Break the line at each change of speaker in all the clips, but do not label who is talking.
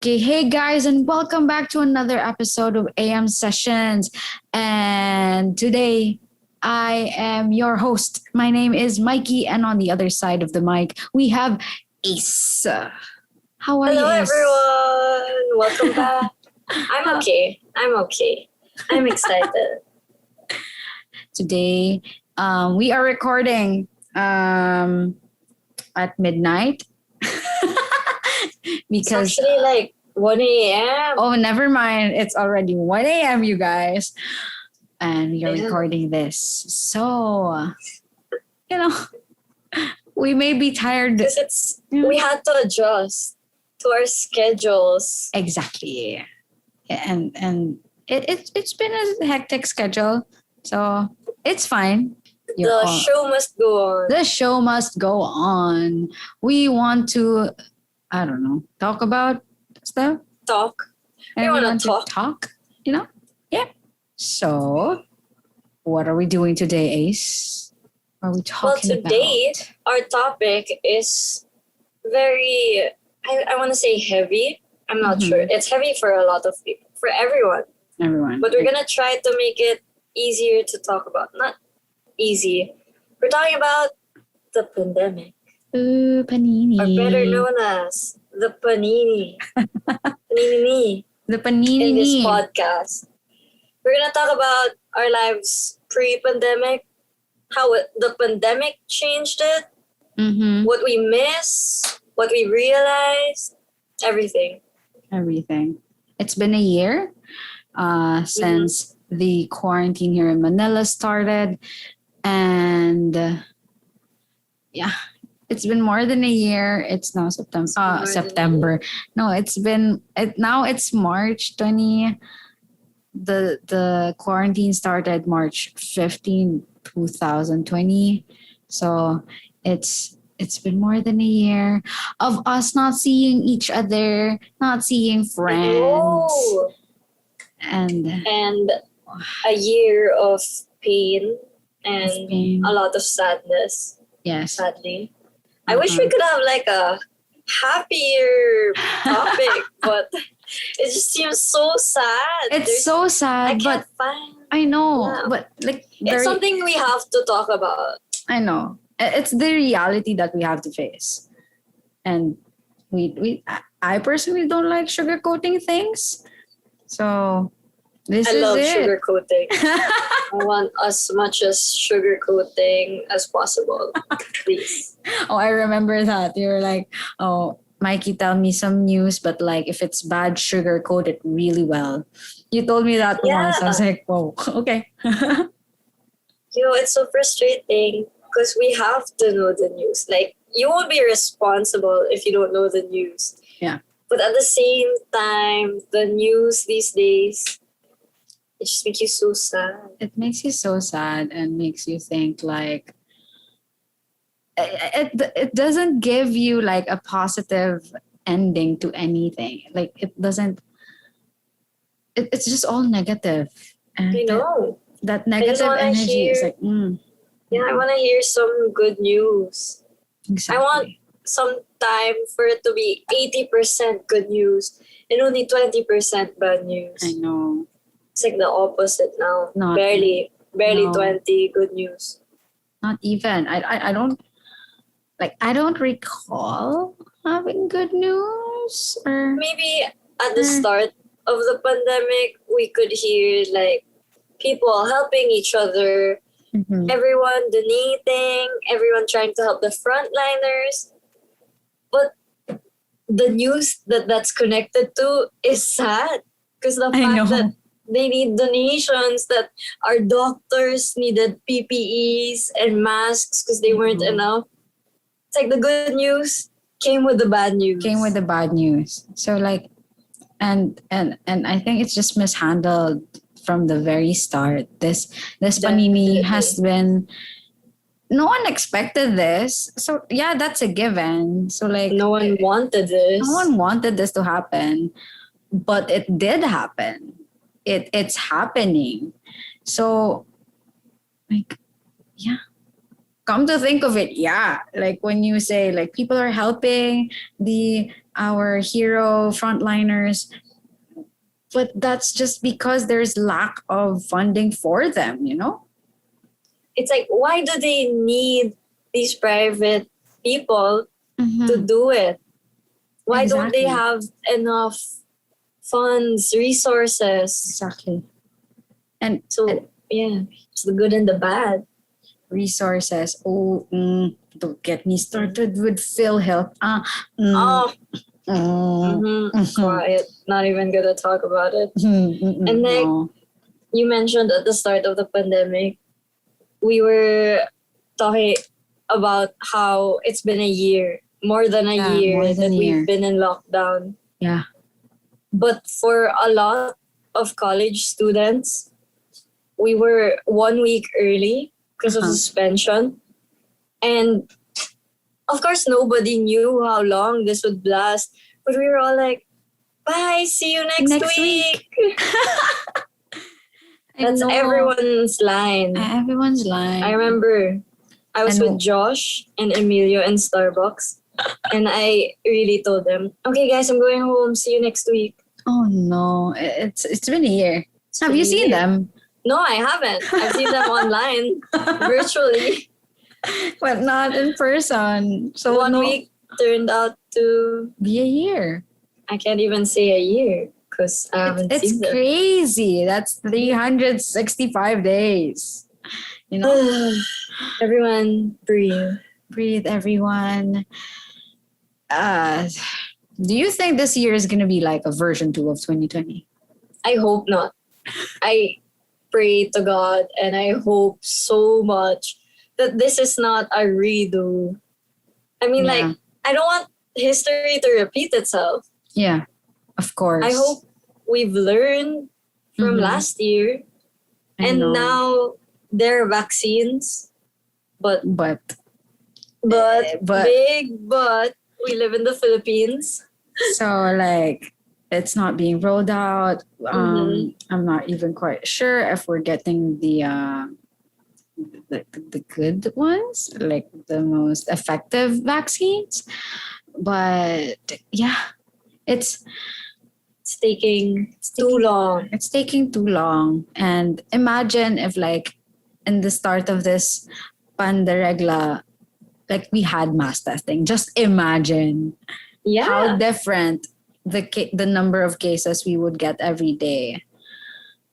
Okay, hey guys, and welcome back to another episode of AM Sessions. And today I am your host. My name is Mikey, and on the other side of the mic, we have Ace. How are
Hello,
you, Ace?
everyone. Welcome back. I'm okay. I'm excited.
Today, we are recording at midnight
It's
because
actually like 1 a.m.
oh, never mind. It's already 1 a.m., you guys. And we are
Yeah.
recording this. So, you know, we may be tired.
Because we had to adjust to our schedules.
Exactly. And it's been a hectic schedule. So it's fine.
The show must go on.
The show must go on. We want to, I don't know, talk about stuff.
Talk.
And
We
we
want to
want to talk, you know? Yeah. So, what are we doing today, Ace? What are we talking
today,
about?
our topic is very, I want to say heavy. I'm not
Mhm.
sure. It's heavy for a lot of people, for everyone.
Everyone.
But we're going to try to make it easier to talk about. Not easy. We're talking about the pandemic.
Ooh, panini.
Or better known as the panini. Panini
The panini.
in this podcast. We're going to talk about our lives pre-pandemic, how the pandemic changed it,
Mm-hmm.
what we miss, what we realized, everything.
Everything. It's been a year since the quarantine here in Manila started. And yeah, it's been more than a year. It's now September. September. No, now it's March 20. The quarantine started March 15, 2020. So it's been more than a year of us not seeing each other, not seeing friends.
Oh.
And
a year of pain and
pain.
a lot of sadness,
Yes.
sadly. I wish we could have like a happier topic, but it just seems so sad.
It's so sad,
I
but
can't find.
I know,
Yeah.
but like
It's something we have to talk about.
I know. It's the reality that we have to face. And I personally don't like sugarcoating things. So this
I
is
love
it.
sugarcoating. I want as much as sugarcoating as possible, please.
Oh, I remember that. You were like, oh, Mikey, tell me some news, but like if it's bad, sugarcoat it really well. You told me that once. I was like, whoa, okay.
It's so frustrating because we have to know the news. Like, you won't be responsible if you don't know the news.
Yeah.
But at the same time, the news these days, it just makes you so sad.
It makes you so sad and makes you think like it doesn't give you like a positive ending to anything. Like it doesn't. It's just all negative. And
I know.
that negative energy is like.
Yeah, I want to hear some good news.
Exactly.
I want some time for it to be 80% good news and only 20% bad news.
I know.
It's like the opposite now. Barely
no.
20 good news.
Not even. I don't recall having good news. Or
maybe at the start of the pandemic, we could hear like people helping each other, everyone donating, everyone trying to help the frontliners. But the news that's connected to is sad because the fact that they need donations, that our doctors needed PPEs and masks because they weren't enough. It's like the good news came with the bad news.
So like, and I think it's just mishandled from the very start. This panini has been. No one expected this. So yeah, that's a given. So like,
no one wanted this.
No one wanted this to happen, but it did happen. It's happening. So like, yeah. Come to think of it, yeah. Like when you say like people are helping the our hero frontliners, but that's just because there's lack of funding for them, you know?
It's like, why do they need these private people to
Mhm.
do it? Why don't they
Exactly.
have enough funds, resources?
Exactly. And
So, yeah, it's the good and the bad.
resources. Oh, don't get me started with PhilHealth.
Oh,
Mm, mhm,
quiet. Not even gonna talk about it. And like
no.
you mentioned at the start of the pandemic, we were talking about how it's been a year, more than a
Yeah, more
year
than
that
a
we've
year.
been in lockdown.
Yeah.
But for a lot of college students, we were 1 week early because of
Uh-huh.
suspension. And of course, nobody knew how long this would last. But we were all like, bye, see you next
Next week.
week.
I
That's
know.
everyone's line.
Everyone's
I
lying.
remember I was with
And
Josh and Emilio in Starbucks. And I really told them, okay, guys, I'm going home. See you next week.
oh no, it's been a year.
It's
Have
been
you
a
seen
year.
them?
No, I haven't. I've seen them online, virtually.
But not in person. So
One
no,
week turned out to,
be a year.
I can't even say a year because I haven't
It's
seen them.
crazy. That's 365 days. You know,
Everyone breathe.
breathe, everyone. Uh, do you think this year is gonna be like a version 2 of 2020?
I hope not. I pray to God and I hope so much that this is not a redo. I mean,
Yeah.
like, I don't want history to repeat itself.
Yeah, of course.
I hope we've learned from
Mhm.
last year
I
and
know.
now there are vaccines, but
But but
big but we live in the Philippines.
so like it's not being rolled out. I'm not even quite sure if we're getting the good ones, like the most effective vaccines. But yeah, it's
It's taking too long.
it's taking too long. And imagine if like in the start of this panderegla, like we had mass testing. Just imagine how
Yeah.
different the number of cases we would get every day.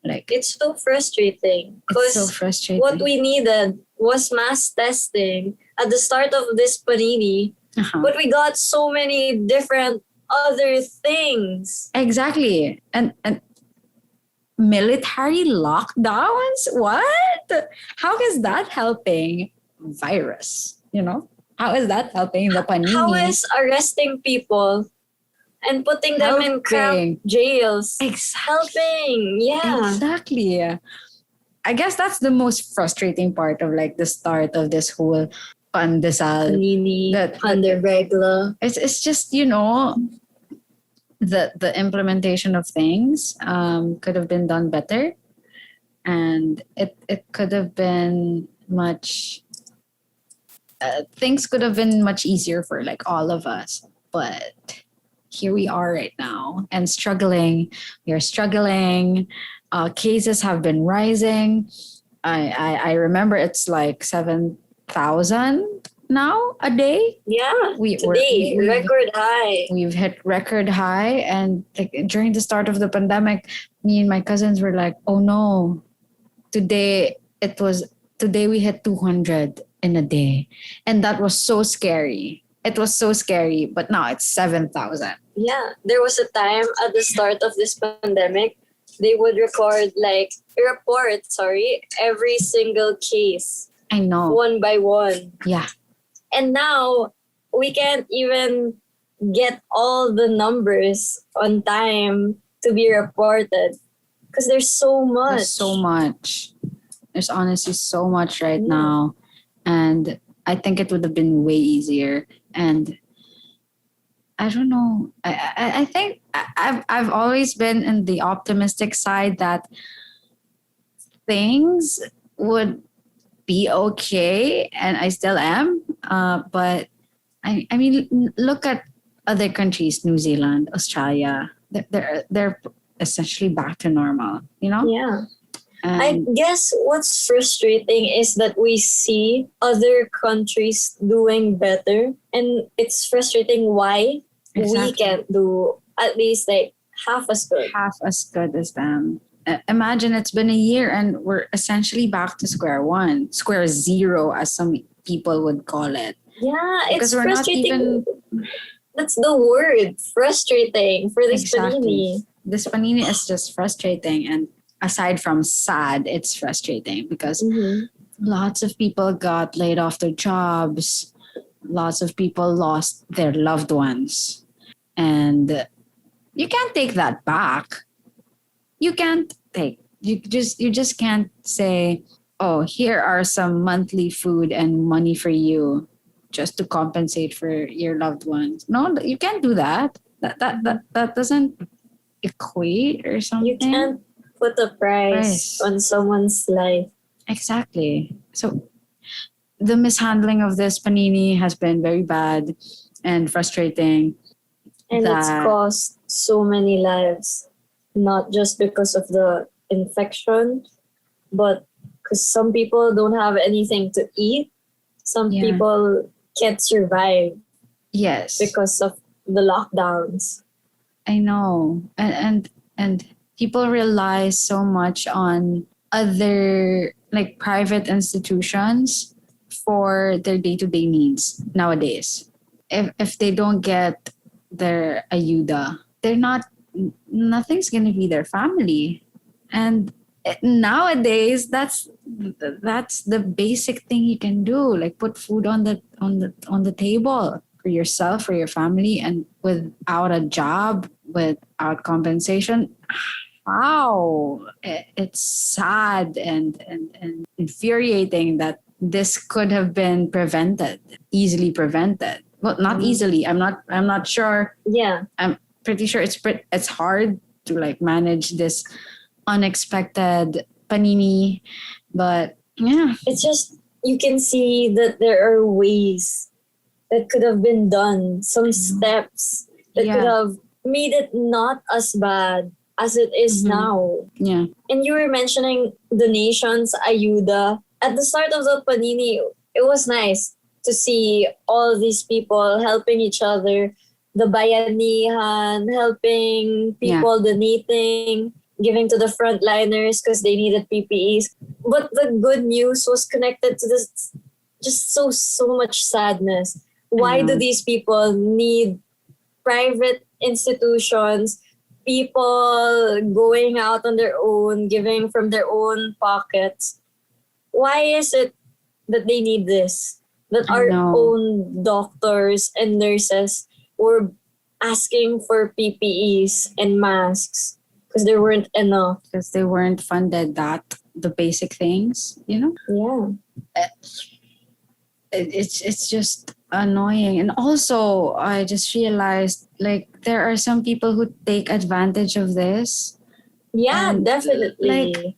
Like
It's so frustrating
it's so
because
frustrating.
what we needed was mass testing at the start of this panini,
Uh-huh.
but we got so many different other things.
Exactly. And military lockdowns? What? How is that helping virus? You know? How is that helping the panini?
How is arresting people and putting them in crap
Helping.
jails
Exactly.
helping? Yeah.
Exactly. I guess that's the most frustrating part of like the start of this whole pandesal.
Panini, panderegla.
It's just, you know, the implementation of things could have been done better, and it could have been much things could have been much easier for like all of us, but here we are right now and struggling. We are struggling. Cases have been rising. I remember it's like 7,000 now a day.
Yeah.
We've
Record high.
we've hit record high, and like during the start of the pandemic, me and my cousins were like, "Oh no, today today we hit 200 in a day," and that was so scary. It was so scary, but now it's 7,000.
Yeah. There was a time at the start of this pandemic, they would report, every single case
I know.
one by one.
Yeah,
And now we can't even get all the numbers on time to be reported because there's so much.
there's so much. There's honestly so much right
Yeah.
now, and I think it would have been way easier. And I don't know. I think I've always been in the optimistic side that things would be okay, and I still am. But I mean, look at other countries, New Zealand, Australia, they're essentially back to normal, you know?
Yeah. I
And
guess what's frustrating is that we see other countries doing better, and it's frustrating why we
exactly
can't do at least like half as good.
half as good as them. Imagine it's been a year and we're essentially back to square one, square zero, as some people would call it.
Yeah,
Because
it's
we're not
frustrating.
even
That's the word, frustrating for this
exactly.
panini.
This panini is just frustrating. And aside from sad, it's frustrating because
Mm-hmm.
lots of people got laid off their jobs. Lots of people lost their loved ones. And you can't take that back. You can't take you just can't say, oh, here are some monthly food and money for you just to compensate for your loved ones. No, you can't do that. That doesn't equate or
You
something.
can't put a price
Price.
on someone's life.
Exactly. So the mishandling of this panini has been very bad and frustrating.
And it's
That
cost so many lives, not just because of the infection, but because some people don't have anything to eat. Some
yeah.
people can't survive
Yes.
because of the lockdowns.
I know. And people rely so much on other like private institutions for their day-to-day needs nowadays. If they don't get their ayuda, they're not nothing's going to be their family. And nowadays that's the basic thing you can do, like put food on the table for yourself, for your family, and without a job, without compensation. Wow, it's sad and infuriating that this could have been easily prevented. Well, not easily. I'm not sure.
Yeah.
I'm pretty sure it's hard to like manage this unexpected panini, but yeah,
It's just, you can see that there are ways that could have been done, some steps that could
yeah,
have made it not as bad as it is
Mhm.
now.
yeah,
And you were mentioning the nation's ayuda. At the start of the panini, it was nice to see all these people helping each other, the bayanihan, helping
yeah.
people donating, giving to the frontliners because they needed PPEs. But the good news was connected to this, just so much sadness.
I
Why do
know.
these people need private institutions, people going out on their own, giving from their own pockets? Why is it that they need this? That
I
our
know.
own doctors and nurses were asking for PPEs and masks because there weren't enough.
Because they weren't funded the basic things,
Yeah.
it's just annoying. And also I just realized like there are some people who take advantage of this.
Yeah,
And like
definitely.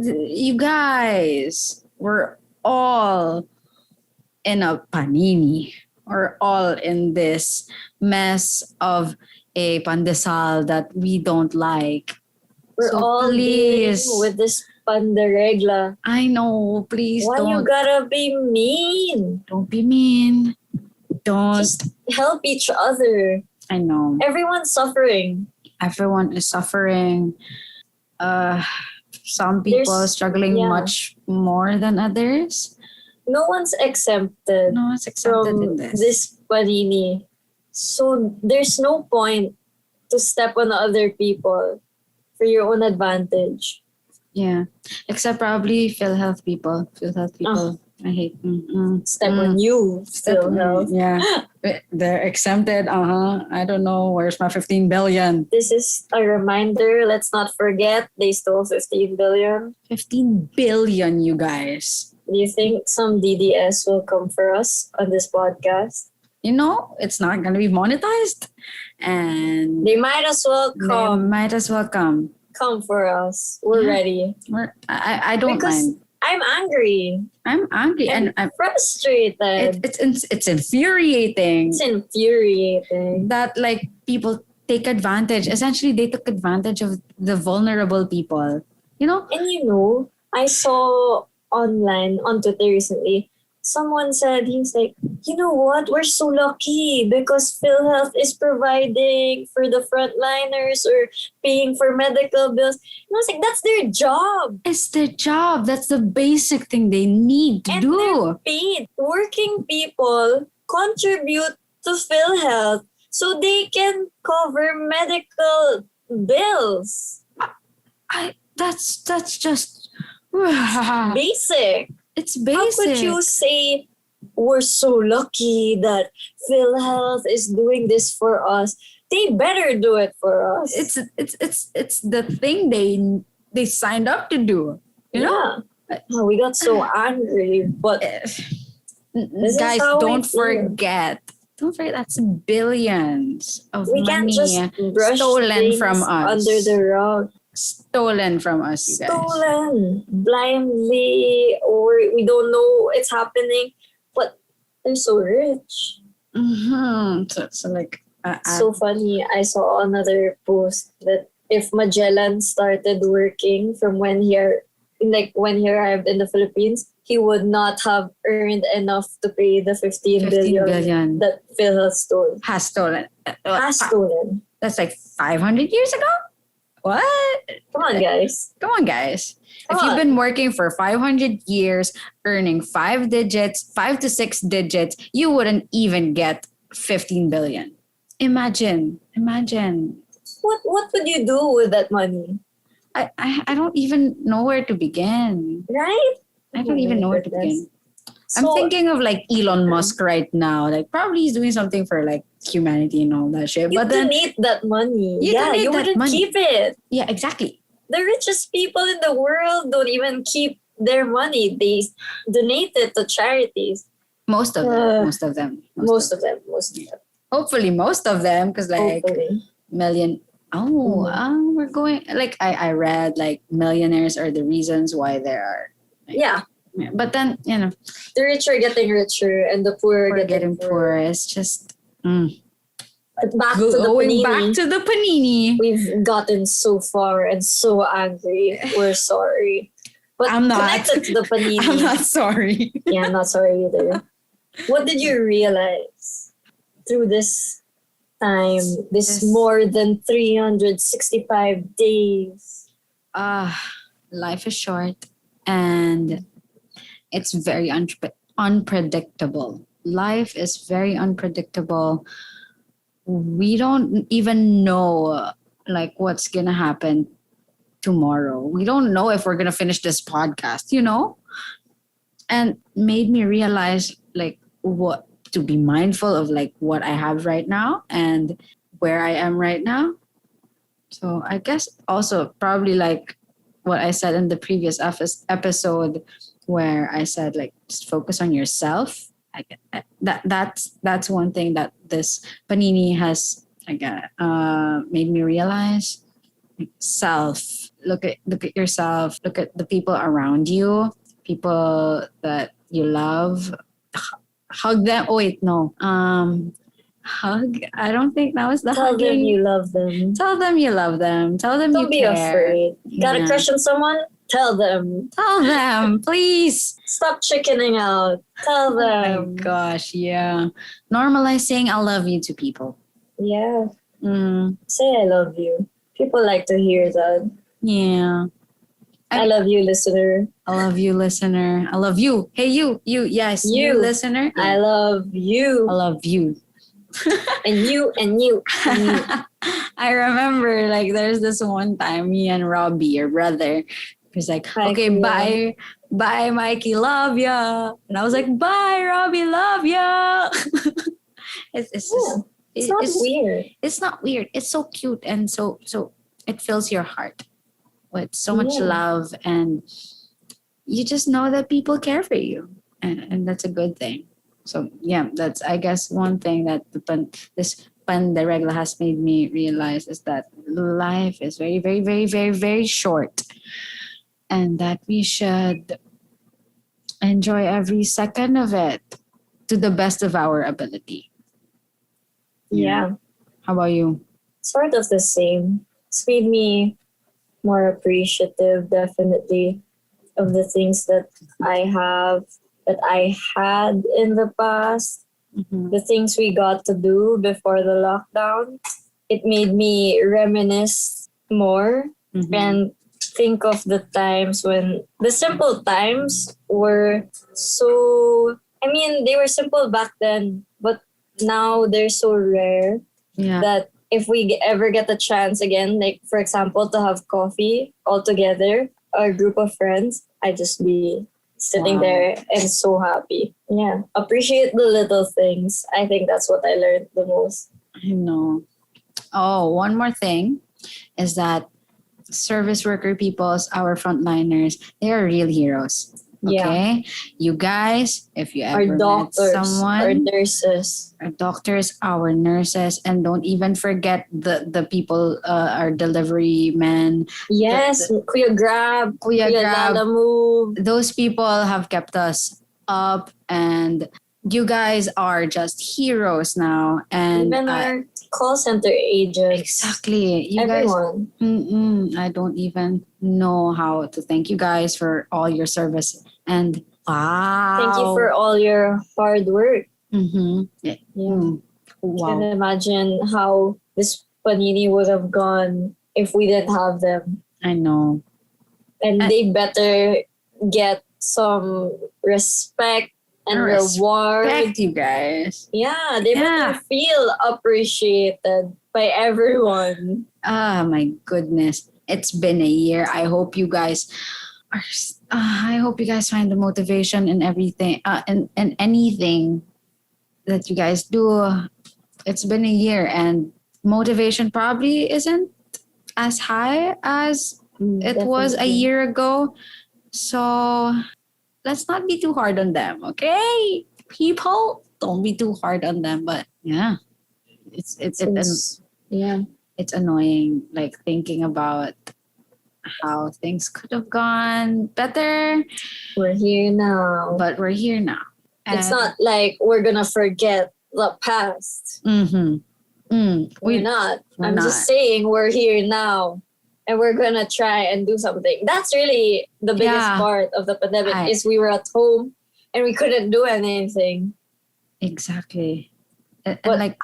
you guys, we're all in a panini. We're all in this mess of a pandesal that we don't like.
We're
So
all dealing
please,
with this pandaregla.
I know, please
Why you
don't
gotta be mean?
don't be mean. Don't.
Just help each other.
I know.
Everyone's suffering.
Everyone is suffering. Uh, some people are
There's,
struggling
yeah,
much more than others.
no one's exempted
No one's accepted in
from
this.
this panini. So there's no point to step on other people for your own advantage.
Yeah, except probably PhilHealth people. PhilHealth people, I hate.
Step on you,
Step
still health.
Yeah, they're exempted. I don't know. Where's my 15 billion?
This is a reminder. Let's not forget they stole 15 billion.
15 billion, you guys.
Do you think some DDS will come for us on this podcast?
It's not going to be monetized. And
They might as well
they
come.
might as well come.
Come for us. We're
Yeah.
ready.
I don't
Because
mind.
I'm angry.
I'm angry and I'm
frustrated.
it's infuriating.
It's infuriating.
That like people take advantage. Essentially, they took advantage of the vulnerable people. You know?
And I saw online on Twitter recently, someone said, he's like, you know what? We're so lucky because PhilHealth is providing for the frontliners or paying for medical bills. And I was like, that's their job.
It's their job. That's the basic thing they need to
And
do.
they're paid. Working people contribute to PhilHealth so they can cover medical bills.
That's just
Basic.
it's basic.
How could you say we're so lucky that PhilHealth is doing this for us? They better do it for us.
It's the thing they signed up to do. You know?
Oh, we got so angry, but
guys, don't forget. Don't forget that's billions of
we
money
can't just brush
stolen from us.
under the rug.
Stolen from us, you guys.
Stolen blindly, or we don't know it's happening, but they're so rich.
Mm-hmm. So like,
So funny. I saw another post that if Magellan started working from when he arrived in the Philippines, he would not have earned enough to pay the 15 billion that PhilHealth stole.
Has stolen.
Has stolen.
That's like 500 years ago? What?
Come on, guys.
If you've been working for 500 years, earning 5 to 6 digits, you wouldn't even get 15 billion. Imagine.
What would you do with that money?
I don't even know where to begin.
Right?
I don't even know where to begin. I'm thinking of like Elon Musk right now. Like probably he's doing something for like humanity and all that shit.
You
But then
donate that money. You wouldn't
money.
keep it.
Yeah, exactly.
The richest people in the world don't even keep their money. They donate it to charities.
Most of them. Hopefully most of them, because like million. We're going like I read like millionaires are the reasons why there are. Like,
yeah.
But then the
rich are getting richer and the poor are getting
poorer. It's just
going back to
the panini.
We've gotten so far and so angry. We're sorry. But
I'm not
connected to the panini.
I'm not sorry.
Yeah, I'm not sorry either. What did you realize through this time, this more than 365 days?
Life is short and it's very unpredictable. Life is very unpredictable. We don't even know like what's gonna happen tomorrow. We don't know if we're gonna finish this podcast, and made me realize like what to be mindful of, like what I have right now and where I am right now. So I guess also probably like what I said in the previous episode where I said like just focus on yourself. That's one thing that this panini has made me realize. Self. Look at yourself. Look at the people around you, people that you love. Hug them. Oh wait, no. Hug. I don't think that was the hugging.
Tell them you love them.
Tell them you love them. Tell them
don't
you care.
Don't be afraid. Got a crush on someone? Tell them.
Tell them, please.
Stop chickening out. Tell them.
Oh my gosh, yeah. Normalize saying I love you to people.
Yeah. Say I love you. People like to hear that.
Yeah.
I love you, listener.
I love you, listener. I love you. Hey, you. Yes, you listener. Yeah.
I love you.
I love you.
and you.
I remember like there's this one time me and Robbie, your brother, was like, okay, bye, Mikey, love ya. And I was like, bye, Robbie, love ya. It's
not weird.
It's not weird. It's so cute and so it fills your heart with so much love, and you just know that people care for you, and that's a good thing. So yeah, that's I guess one thing that this Pandaregla has made me realize is that life is very, very, very, very, very short, and that we should enjoy every second of it to the best of our ability.
Yeah.
How about you?
Sort of the same. It's made me more appreciative, definitely, of the things that I have, that I had in the past,
Mm-hmm.
the things we got to do before the lockdown. It made me reminisce more
Mm-hmm.
and think of the times when the simple times were so, I mean, they were simple back then, but now they're so rare
Yeah.
that if we ever get a chance again, like for example, to have coffee all together, a group of friends, I'd just be sitting
Wow.
there and so happy. Yeah. Appreciate the little things. I think that's what I learned the most.
I know. Oh, one more thing is that service worker peoples, our frontliners, they are real heroes.
Yeah.
Okay, you guys, if you
Our
ever met
doctors, our
someone,
nurses.
our doctors, our nurses, and don't even forget the people, our delivery men.
Yes, Kuya Grab,
Kuya Grab.
Lala Move.
Those people have kept us up, and you guys are just heroes now. And
Even our call center agents.
exactly, you
Everyone.
guys. I don't even know how to thank you guys for all your service. And wow,
Thank you for all your hard work.
Mm-hmm. Yeah.
Yeah.
Wow.
Can imagine how this panini would have gone if we didn't have them.
I know.
And they better get some respect and reward.
Respect you guys.
Yeah, they better feel appreciated by everyone.
Ah, my goodness. It's been a year. I hope you guys are. I hope you guys find the motivation in everything. And anything that you guys do. It's been a year, and motivation probably isn't as high as it was a year ago. So let's not be too hard on them, okay? People, don't be too hard on them. But yeah,
yeah,
it's annoying, like thinking about how things could have gone better.
We're here now.
But we're here now.
It's not like we're gonna forget the past.
Mm-hmm.
We're not. I'm just saying we're here now. And we're gonna try and do something. That's really the biggest part of the pandemic is we were at home and we couldn't do anything.
Exactly. And
but
like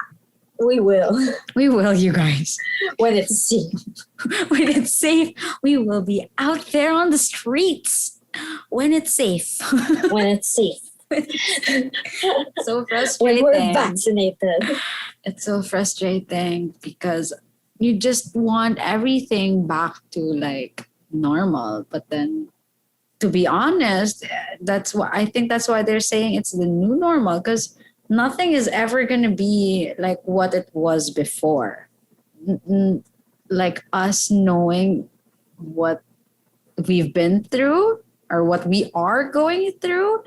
we will.
We will, you guys.
When it's safe.
When it's safe, we will be out there on the streets. When it's safe.
When it's safe.
So frustrating.
When we're vaccinated.
It's so frustrating because you just want everything back to like normal. But then, to be honest, that's why I think that's why they're saying it's the new normal, because nothing is ever going to be like what it was before. Like us knowing what we've been through or what we are going through.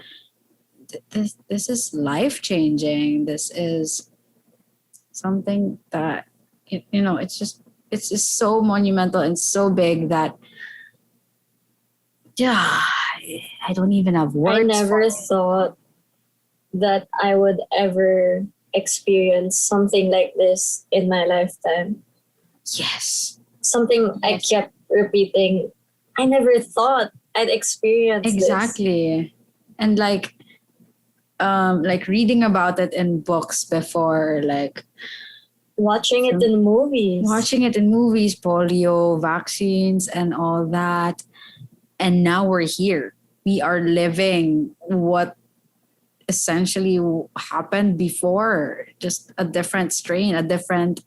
This is life changing. This is something that it's just so monumental and so big that I don't even have words.
I never thought that I would ever experience something like this in my lifetime.
Yes.
Something I kept repeating. I never thought I'd experience
exactly
this.
And like reading about it in books before, like
watching it in movies,
polio vaccines and all that. And now we're here. We are living what essentially happened before, just a different strain, a different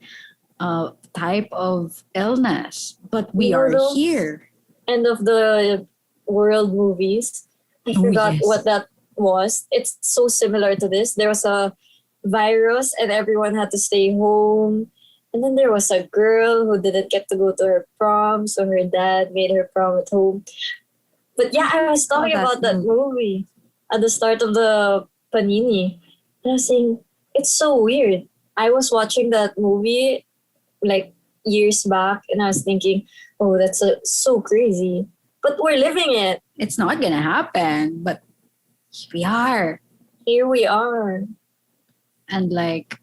type of illness. But we are here.
End of the world movies. I forgot what that was. It's so similar to this. There was a virus and everyone had to stay home. And then there was a girl who didn't get to go to her prom, so her dad made her prom at home. But yeah, I was talking about that movie at the start of the Panini. And I was saying, it's so weird. I was watching that movie like years back and I was thinking, oh, that's so crazy. But we're living it.
It's not going to happen, but we are.
Here we are.
And like,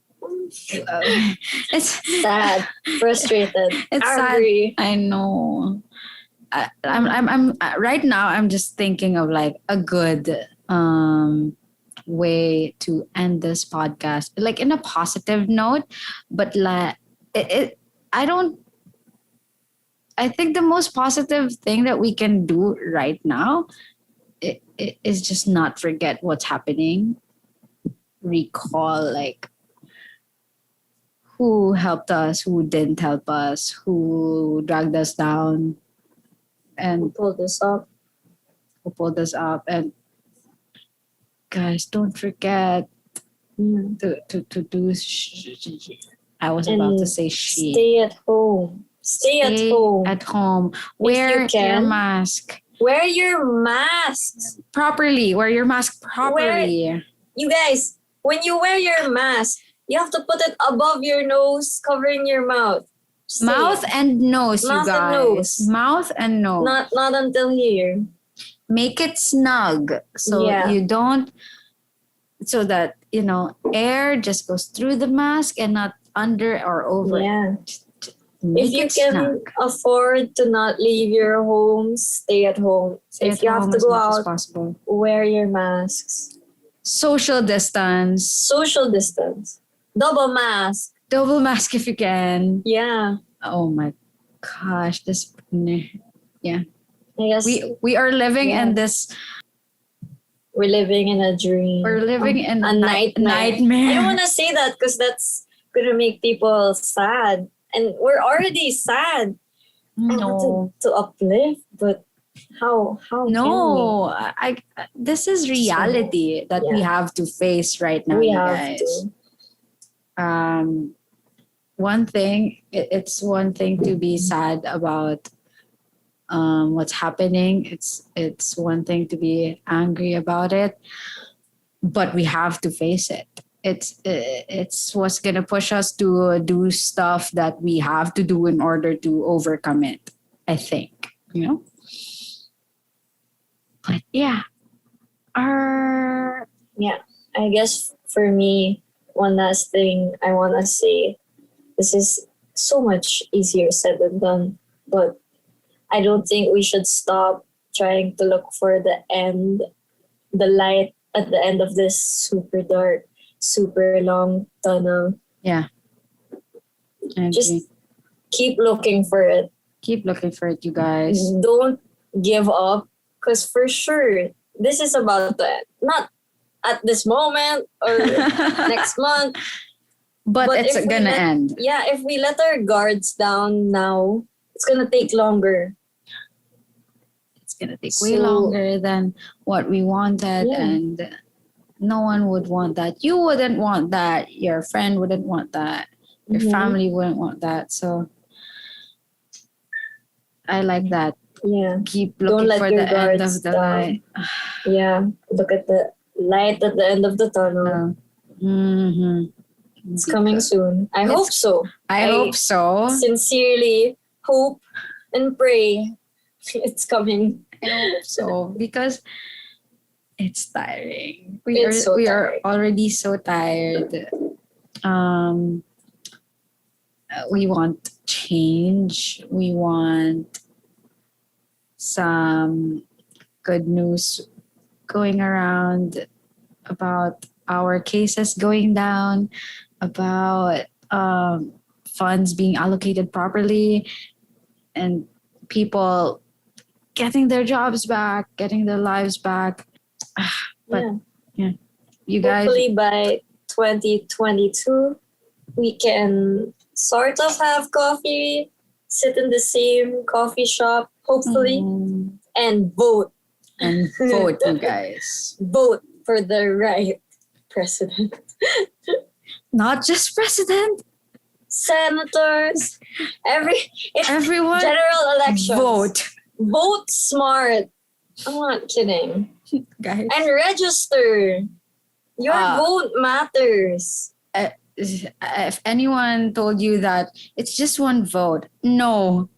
it's
Sad, frustrated,
it's
angry.
sad. I know. I'm right now. I'm just thinking of like a good way to end this podcast, like in a positive note. But like, I don't. I think the most positive thing that we can do right now it is just not forget what's happening. Recall like who helped us, who didn't help us, who dragged us down, and
Pull this up.
who pulled us up. And guys, don't forget to do. I was about to say she.
Stay at home. Stay at home.
At home. Wear your
can.
mask
Wear your masks.
properly. Wear your mask properly.
You guys, when you wear your mask, you have to put it above your nose, covering your mouth.
Mouth and nose, you
Mouth and
guys.
nose.
Mouth and nose.
Not until here.
Make it snug so you don't, so that air just goes through the mask and not under or over.
Yeah. If you can afford to not leave your home, stay at home. If you have to go out, wear your masks.
Social distance.
Social distance. Double mask.
Double mask if you can.
Yeah.
Oh my gosh. Yeah.
I guess
we are living in this.
We're living in a dream.
We're living in
a nightmare. I don't want to say that because that's going to make people sad. And we're already sad.
No.
To uplift, but how
no, this is reality that we have to face right now, you guys. One thing, it's one thing to be sad about what's happening. It's one thing to be angry about it, but we have to face it. It's what's gonna push us to do stuff that we have to do in order to overcome it, I think. But yeah.
I guess for me, one last thing I wanna say, this is so much easier said than done, but I don't think we should stop trying to look for the light at the end of this super dark, super long tunnel.
Yeah.
Just keep looking for it.
Keep looking for it, you guys.
Don't give up, because for sure, this is about to end. Not at this moment or next month.
But it's gonna end.
Yeah, if we let our guards down now, it's gonna take longer.
It's gonna take way longer than what we wanted, and no one would want that. You wouldn't want that. Your friend wouldn't want that. Your family wouldn't want that. So I like that.
Yeah.
Keep looking for the end of the light.
Yeah. Look at the light at the end of the tunnel. It's coming soon. I hope so.
I hope so.
Sincerely hope and pray it's coming.
I hope so, because it's tiring. We
tiring.
are already so tired. We want change. We want some good news going around about our cases going down, about funds being allocated properly, and people getting their jobs back, getting their lives back. But you guys,
hopefully by 2022 we can sort of have coffee, sit in the same coffee shop, hopefully, and vote.
And vote, you guys.
Vote for the right president.
Not just president.
Senators. Everyone. General elections. Vote smart. I'm not kidding.
Guys.
And register. Your vote matters.
If anyone told you that it's just one vote, no.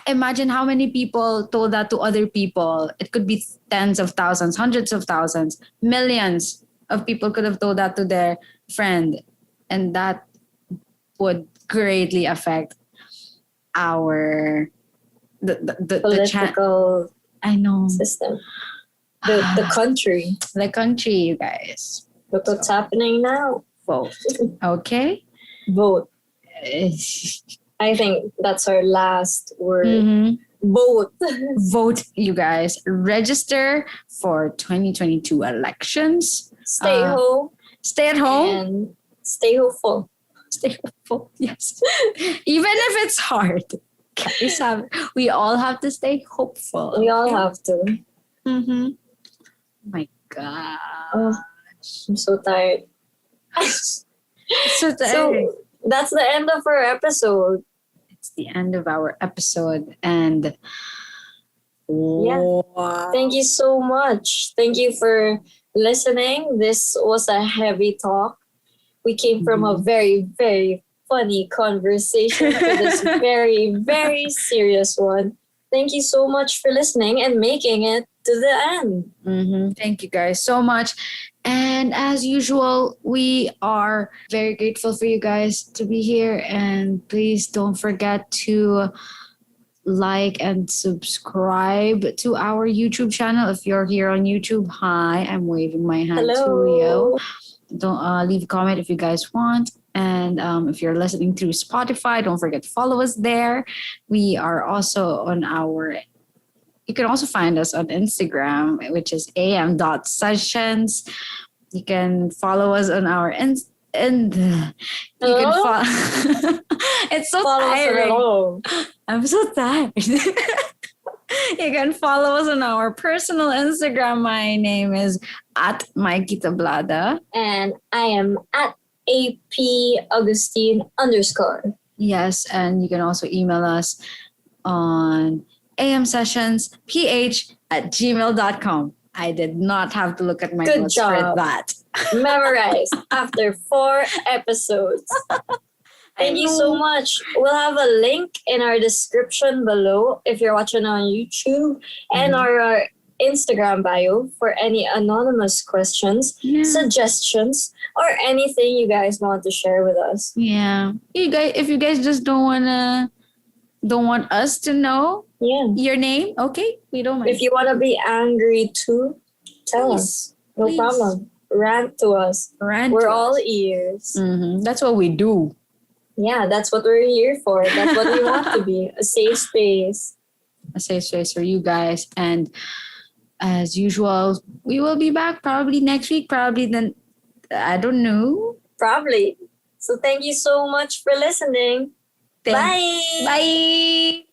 imagine how many people told that to other people. It could be tens of thousands, hundreds of thousands, millions of people could have told that to their friend. And that would greatly affect our the
political
I know
system. The country.
the country, you guys.
Look what's happening now.
Vote. Okay.
Vote. I think that's our last word.
Mm-hmm.
Vote.
Vote, you guys. Register for 2022 elections.
Stay home.
Stay at home.
And stay hopeful.
Stay hopeful. Yes. Even if it's hard. Guys, we all have to stay hopeful.
We all have to.
Mm-hmm. My God.
Oh, I'm so tired.
So
that's the end of our episode.
It's the end of our episode. And
yeah. Thank you so much. Thank you for listening. This was a heavy talk. We came from a very, very funny conversation to this very, very serious one. Thank you so much for listening and making it to the end.
Mm-hmm. Thank you guys so much. And as usual, we are very grateful for you guys to be here. And please don't forget to like and subscribe to our YouTube channel. If you're here on YouTube, hi, I'm waving my hand to you. Don't leave a comment if you guys want. And if you're listening through Spotify, don't forget to follow us there. We are also on you can also find us on Instagram, which is am.sessions. You can follow us on our you can follow. It's so tiring. I'm so tired. You can follow us on our personal Instagram. My name is @MyKitablada.
And I am @AP_Augustine.
Yes, and you can also email us on amsessionsph@gmail.com. I did not have to look at my notes for that.
Memorized after 4 episodes. Thank you so much. We'll have a link in our description below if you're watching on YouTube and our Instagram bio for any anonymous questions, suggestions, or anything you guys want to share with us.
Yeah. If you guys just don't want us to know your name, okay? We don't mind.
If you want to be angry too, tell us. No problem. Rant to us. We're all ears.
Mm-hmm. That's what we do.
Yeah, that's what we're here for. That's what we want to be. A safe space.
A safe space for you guys. And as usual, we will be back probably next week. Probably then, I don't know.
Probably. So thank you so much for listening. Bye.
Bye.